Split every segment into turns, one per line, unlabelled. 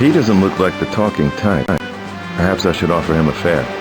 He doesn't look like the talking type. Perhaps I should offer him a fare.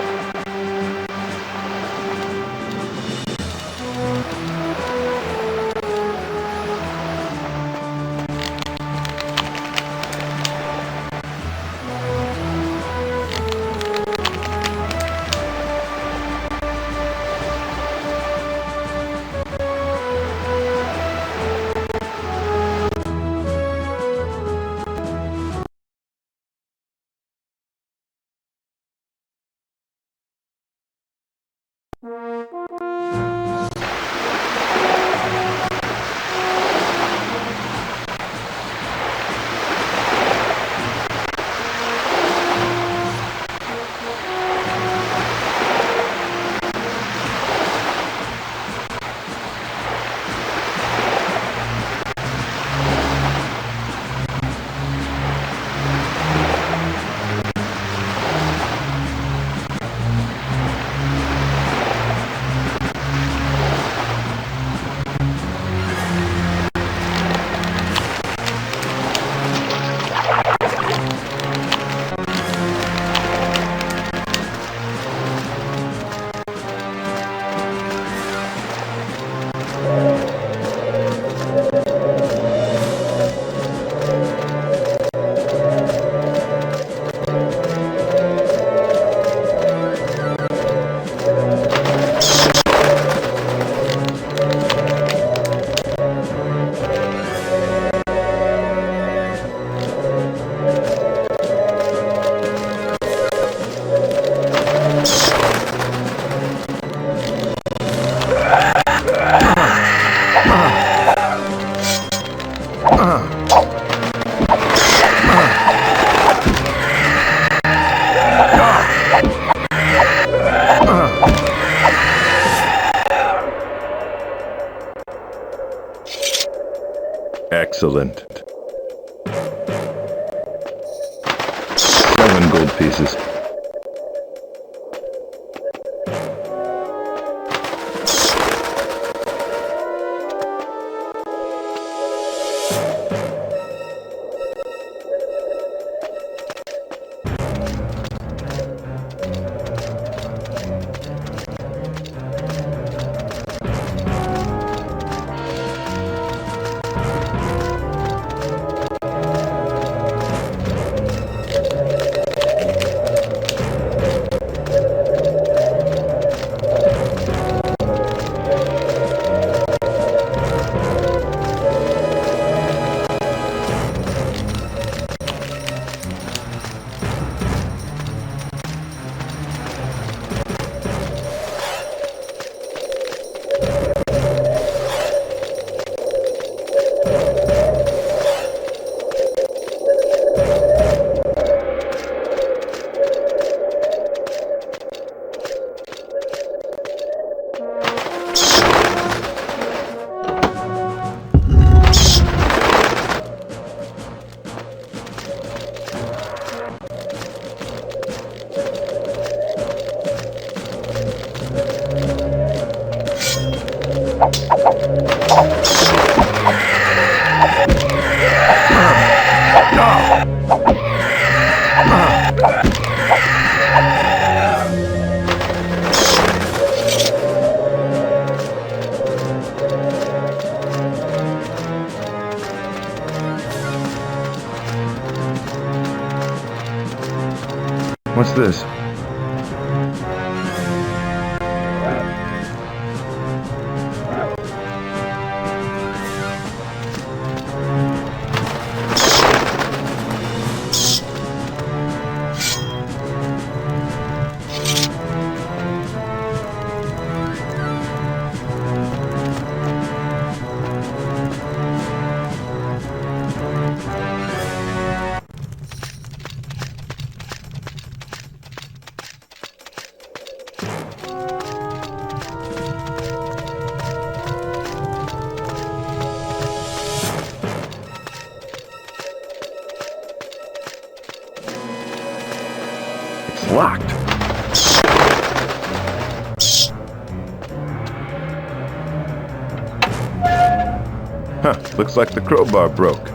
Excellent. 7 gold pieces. What's this? Locked. Huh, looks like the crowbar broke.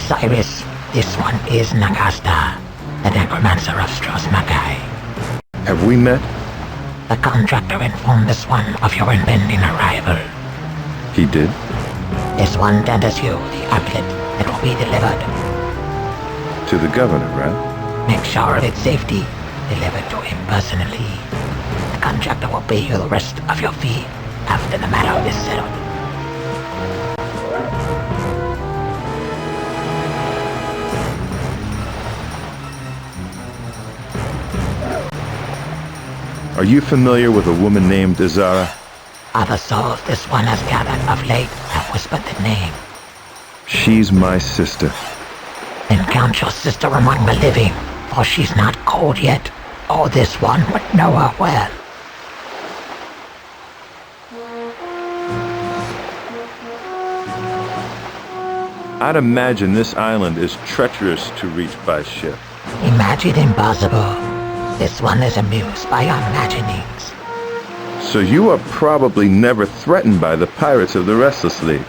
Cyrus, this one is Nagasta, the necromancer of Strasmakai.
Have we met?
The contractor informed this one of your impending arrival.
He did?
This one tenders you the amulet that will be delivered.
To the governor, right?
Make sure of its safety. Delivered to him personally. The contractor will pay you the rest of your fee after the matter is settled.
Are you familiar with a woman named Izara?
Other souls this one has gathered of late have whispered the name.
She's my sister.
Then count your sister among the living, for she's not cold yet, or this one would know her well.
I'd imagine this island is treacherous to reach by ship.
Imagine impossible. This one is amused by our imaginings.
So you are probably never threatened by the pirates of the Restless League.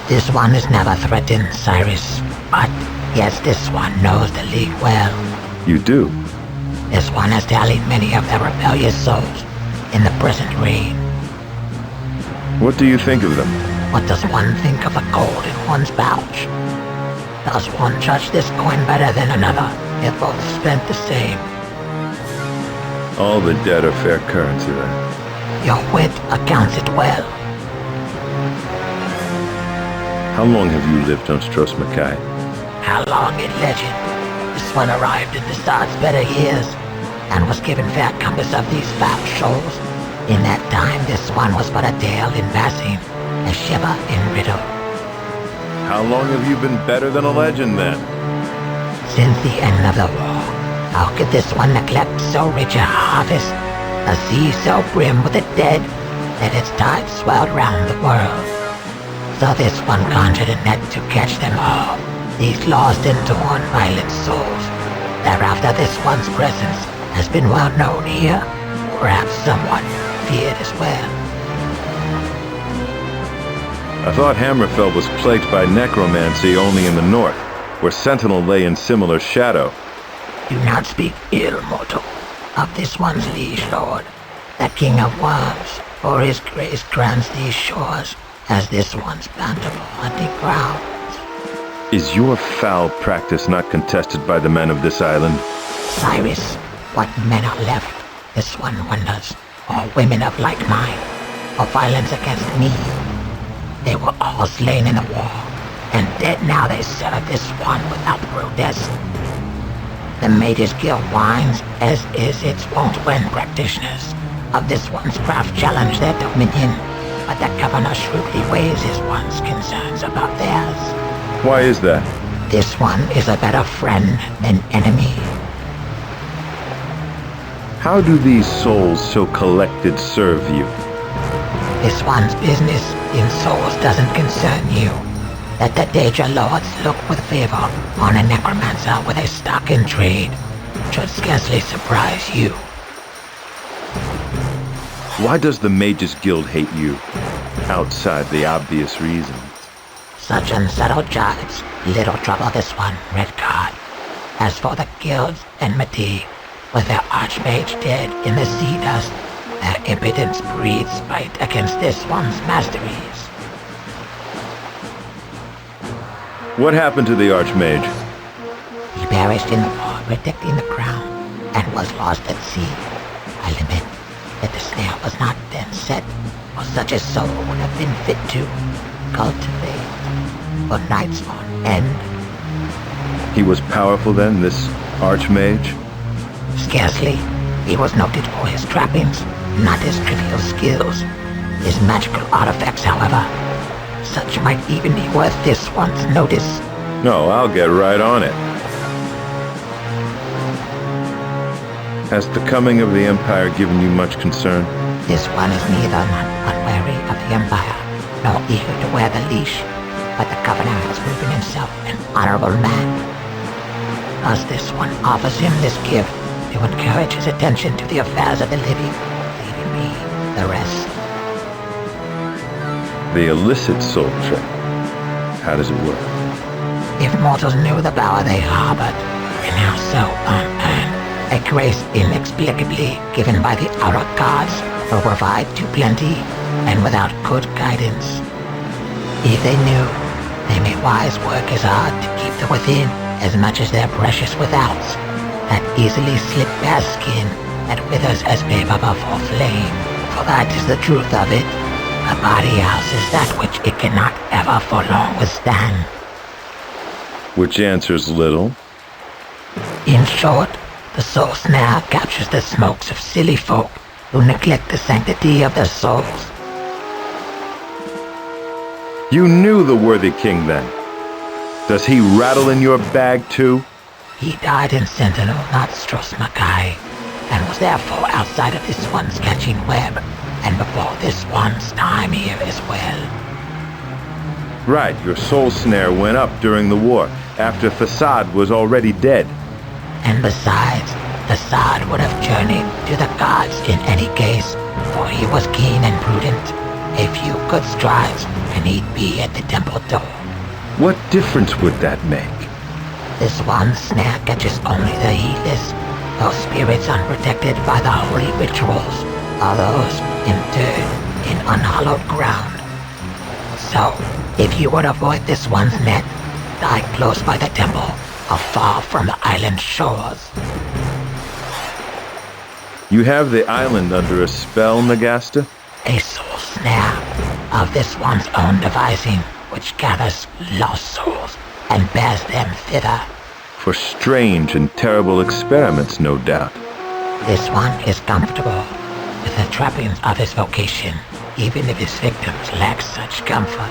This one is never threatened, Cyrus. But, yes, this one knows the League well.
You do?
This one has tallied many of the rebellious souls in the present reign.
What do you think of them?
What does one think of the gold in one's pouch? Does one judge this coin better than another if both spent the same?
All the dead are fair currency, then.
Your wit accounts it well.
How long have you lived on Strosmakai?
How long in legend? This one arrived in the stars better years, and was given fair compass of these foul shoals. In that time, this one was but a tale in passing, a shiver in riddle.
How long have you been better than a legend, then?
Since the end of the war, how could this one neglect so rich a harvest? A sea so brim with the dead that its tides swelled round the world. So this one conjured a net to catch them all, these lost and torn violent souls. Thereafter this one's presence has been well known here, perhaps somewhat feared as well.
I thought Hammerfell was plagued by necromancy only in the north, where Sentinel lay in similar shadow.
Do not speak ill, mortal, of this one's liege lord, the king of worms, for his grace grants these shores as this one's bountiful hunting grounds.
Is your foul practice not contested by the men of this island?
Cyrus, what men are left, this one wonders, or women of like mind, or violence against me? They were all slain in the war, and dead now they serve this one without protest. The Mages Guild whines, as is its wont when practitioners of this one's craft challenge their dominion, but the governor shrewdly weighs his one's concerns about theirs.
Why is that?
This one is a better friend than enemy.
How do these souls so collected serve you?
This one's business in souls doesn't concern you. That the Daedra Lords look with favor on a necromancer with a stock in trade should scarcely surprise you.
Why does the Mages Guild hate you, outside the obvious reasons?
Such unsettled jibes, little trouble this one, Redguard. As for the Guild's enmity, with their Archmage dead in the sea dust, their impotence breeds spite against this one's masteries.
What happened to the Archmage?
He perished in the war protecting the crown, and was lost at sea. I lament that the snare was not then set, or such a soul would have been fit to cultivate for nights on end.
He was powerful then, this Archmage?
Scarcely. He was noted for his trappings, not his trivial skills. His magical artifacts, however, such might even be worth this one's notice.
No, I'll get right on it. Has the coming of the Empire given you much concern?
This one is neither not unwary of the Empire, nor eager to wear the leash, but the Governor has proven himself an honorable man. Thus this one offers him this gift to encourage his attention to the affairs of the living, leaving me the rest.
The illicit soul trap. How does it work?
If mortals knew the power they harbored, and how so unearned, a grace inexplicably given by the outer gods will provide to plenty and without good guidance. If they knew, they may wise work as hard to keep the within as much as their precious withouts, that easily slip past skin that withers as paper before flame. For that is the truth of it. A body house is that which it cannot ever for long withstand.
Which answers little.
In short, the soul snare captures the smokes of silly folk who neglect the sanctity of their souls.
You knew the worthy king then. Does he rattle in your bag too?
He died in Sentinel, not Strosmakai, and was therefore outside of this one's catching web, and before this one's time here as well.
Right, your soul snare went up during the war, after Facade was already dead.
And besides, Facade would have journeyed to the gods in any case, for he was keen and prudent. A few good strides, and he'd be at the temple door.
What difference would that make?
This one snare catches only the heedless, those spirits unprotected by the holy rituals, or those interred in unhallowed ground. So, if you would avoid this one's net, die close by the temple, or far from the island shores.
You have the island under a spell, Nagasta?
A soul snare of this one's own devising, which gathers lost souls and bears them thither.
For strange and terrible experiments, no doubt.
This one is comfortable with the trappings of his vocation, even if his victims lack such comfort.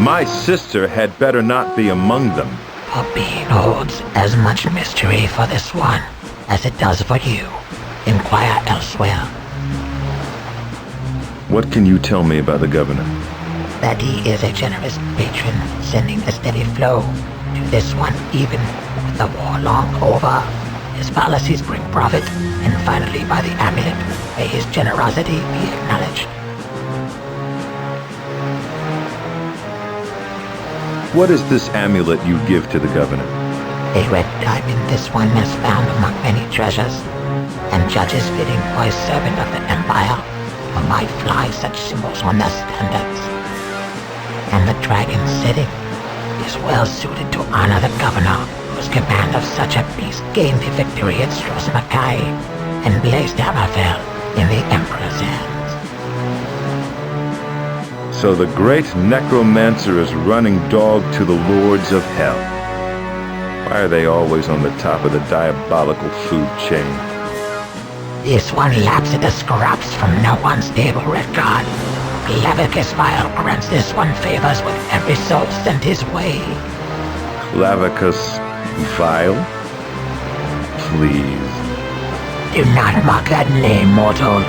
My sister had better not be among them.
Our being holds as much mystery for this one as it does for you. Inquire elsewhere.
What can you tell me about the governor?
That he is a generous patron, sending a steady flow to this one even with the war long over. His policies bring profit, and finally by the amulet may his generosity be acknowledged.
What is this amulet you give to the governor?
A red diamond this one has found among many treasures, and judges fitting for a servant of the Empire who might fly such symbols on their standards. And the dragon's setting is well suited to honor the governor, whose command of such a beast gained the victory at Strosmakai, and blazed Hammerfell in the Emperor's hands.
So the great necromancer is running dog to the lords of hell. Why are they always on the top of the diabolical food chain?
This one laps at the scraps from no unstable Redguard. Clavicus Vile grants this one favors with every soul sent his way.
Clavicus Vile? Please.
Do not mock that name, mortal.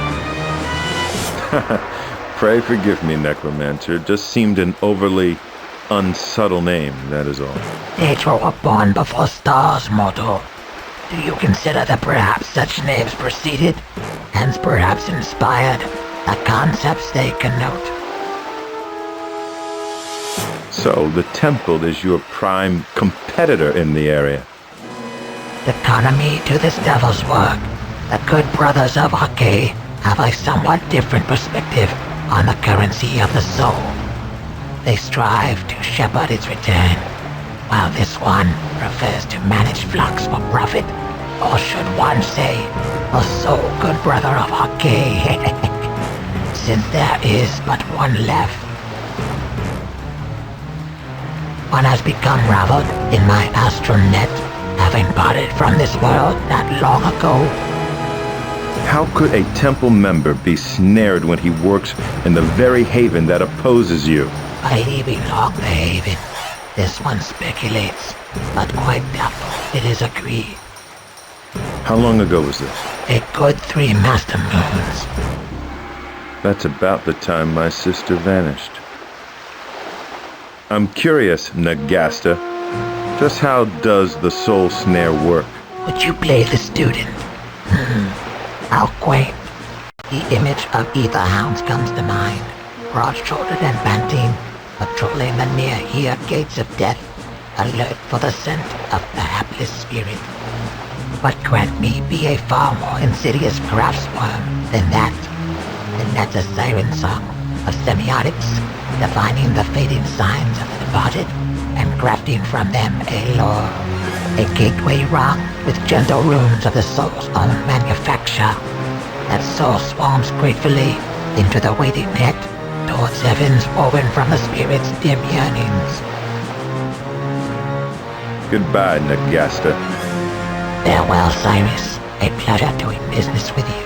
Pray forgive me, Necromancer. Just seemed an overly unsubtle name, that is all.
Nature were born before stars, mortal. Do you consider that perhaps such names preceded, hence perhaps inspired, the concepts they connote?
So, the temple is your prime competitor in the area.
Economy to this devil's work. The good brothers of Hake have a somewhat different perspective on the currency of the soul. They strive to shepherd its return, while this one prefers to manage flocks for profit, or should one say, a sole good brother of Hake, since there is but one left. One has become raveled in my astral net, having parted from this world not long ago.
How could a temple member be snared when he works in the very haven that opposes you?
By leaving long the haven, this one speculates, but quite doubtful it is agreed.
How long ago was this?
A good 3 master moons.
That's about the time my sister vanished. I'm curious, Nagasta. Just how does the soul snare work?
Would you play the student? How quaint. The image of ether hounds comes to mind, broad-shouldered and panting, patrolling the near-ear gates of death, alert for the scent of the hapless spirit. But grant me be a far more insidious craftsworm than that. Then that's a siren song of semiotics, defining the fading signs of the departed, and crafting from them a lore. A gateway rung with gentle runes of the soul's own manufacture. That soul swarms gratefully into the waiting net, towards heavens woven from the spirit's dim yearnings.
Goodbye, Nagasta.
Farewell, Cyrus. A pleasure doing business with you.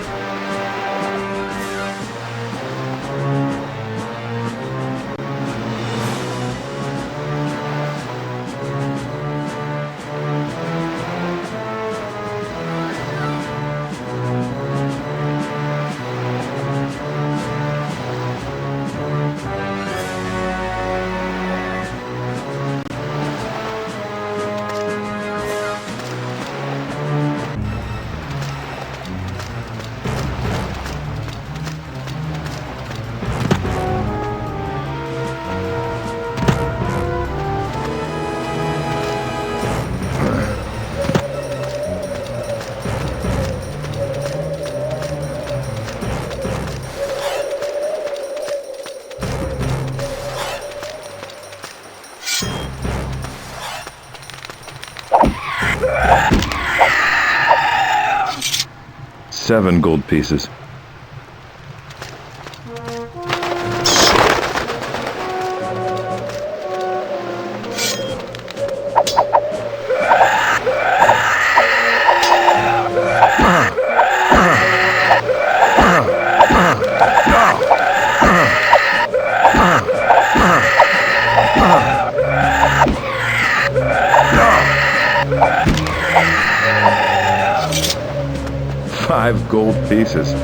Seven gold pieces. Five gold pieces.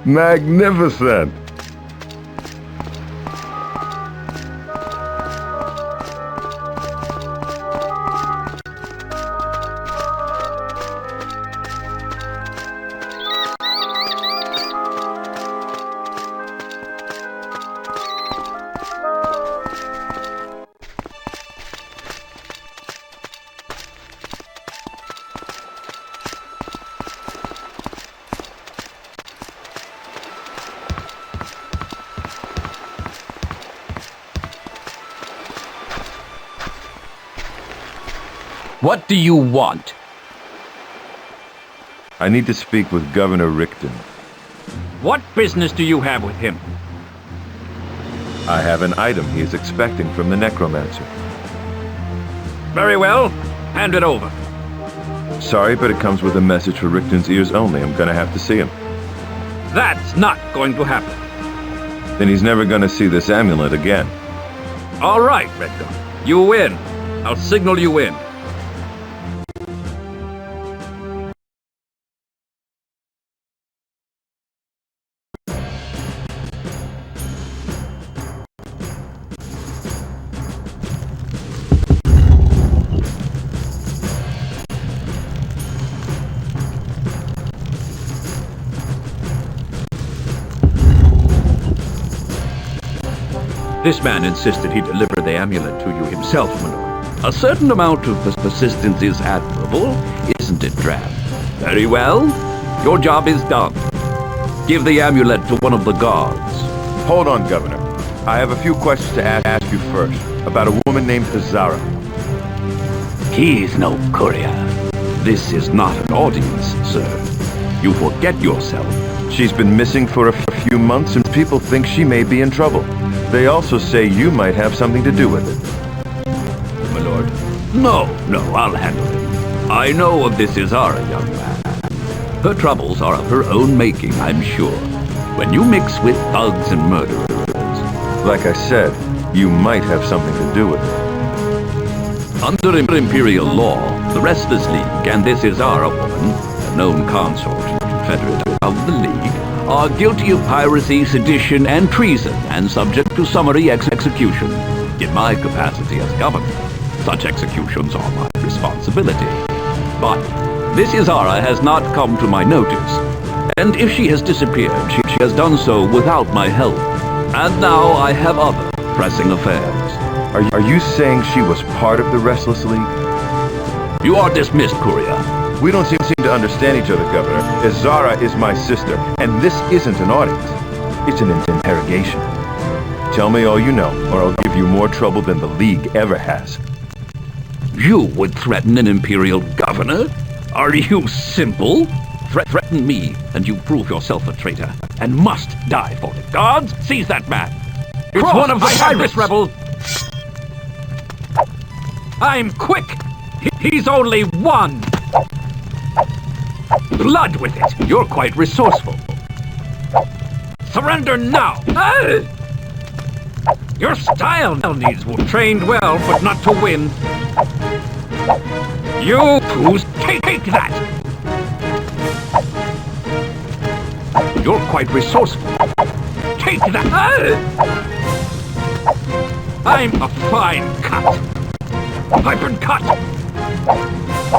Magnificent!
What do you want?
I need to speak with Governor Rickton.
What business do you have with him?
I have an item he is expecting from the necromancer.
Very well. Hand it over.
Sorry, but it comes with a message for Rickton's ears only. I'm gonna have to see him.
That's not going to happen.
Then he's never gonna see this amulet again.
All right, Redguard. You win. I'll signal you in. This man insisted he deliver the amulet to you himself, my lord. A certain amount of persistence is admirable, isn't it, Dram? Very well. Your job is done. Give the amulet to one of the guards.
Hold on, Governor. I have a few questions to ask you first, about a woman named Azara.
He's no courier. This is not an audience, sir. You forget yourself.
She's been missing for a few months and people think she may be in trouble. They also say you might have something to do with it.
My lord. No, I'll handle it. I know of this Azara, young man. Her troubles are of her own making, I'm sure. When you mix with thugs and murderers...
Like I said, you might have something to do with it.
Under Imperial law, the Restless League and this Azara woman, a known consort and confederate of the League, are guilty of piracy, sedition, and treason, and subject to summary execution. In my capacity as governor, such executions are my responsibility. But this Azara has not come to my notice, and if she has disappeared, she has done so without my help. And now I have other pressing affairs.
Are you saying she was part of the Restless League?
You are dismissed, courier.
We don't seem to understand each other, Governor. Azara is my sister, and this isn't an audience. It's an interrogation. Tell me all you know, or I'll give you more trouble than the League ever has.
You would threaten an Imperial governor? Are you simple? Threaten me, and you prove yourself a traitor, and must die for it. Guards, seize that man! It's one of the pirates, rebel! I'm quick! He's only one! Blood with it! You're quite resourceful. Surrender now! Your style needs were trained well, but not to win. You who's take that! You're quite resourceful. Take that! I'm a fine cut. Hyper cut!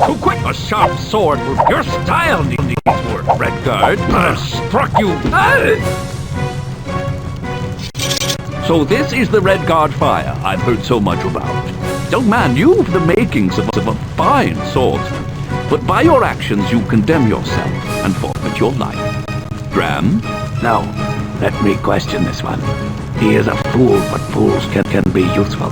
Too quick a sharp sword will... Your style needs work, Redguard. I've struck you. So this is the Redguard fire I've heard so much about. Young man, you've the makings of a fine swordsman. But by your actions you condemn yourself and forfeit your life. Dram?
No, let me question this one. He is a fool, but fools can be useful.